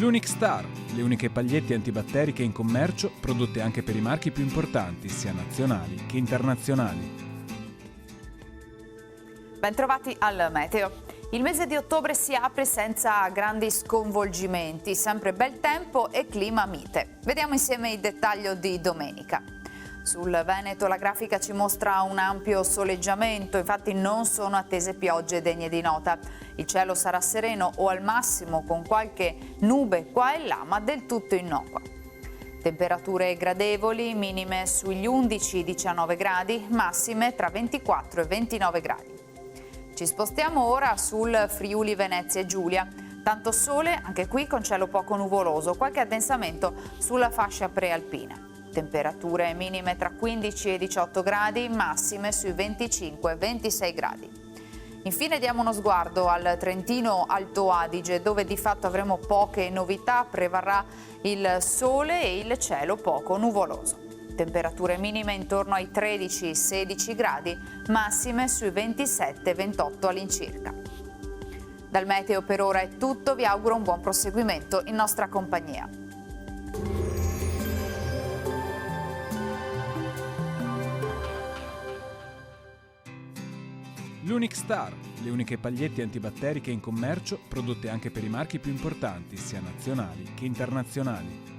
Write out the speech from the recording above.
L'Unic Star, le uniche pagliette antibatteriche in commercio, prodotte anche per i marchi più importanti, sia nazionali che internazionali. Bentrovati al Meteo. Il mese di ottobre si apre senza grandi sconvolgimenti, sempre bel tempo e clima mite. Vediamo insieme il dettaglio di domenica. Sul Veneto la grafica ci mostra un ampio soleggiamento, infatti non sono attese piogge degne di nota. Il cielo sarà sereno o al massimo con qualche nube qua e là, ma del tutto innocua. Temperature gradevoli, minime sugli 11-19 gradi, massime tra 24 e 29 gradi. Ci spostiamo ora sul Friuli Venezia e Giulia. Tanto sole, anche qui con cielo poco nuvoloso, qualche addensamento sulla fascia prealpina. Temperature minime tra 15 e 18 gradi, massime sui 25-26 gradi. Infine diamo uno sguardo al Trentino Alto Adige, dove di fatto avremo poche novità, prevarrà il sole e il cielo poco nuvoloso. Temperature minime intorno ai 13-16 gradi, massime sui 27-28 all'incirca. Dal meteo per ora è tutto, vi auguro un buon proseguimento in nostra compagnia. L'Unic Star, le uniche pagliette antibatteriche in commercio, prodotte anche per i marchi più importanti, sia nazionali che internazionali.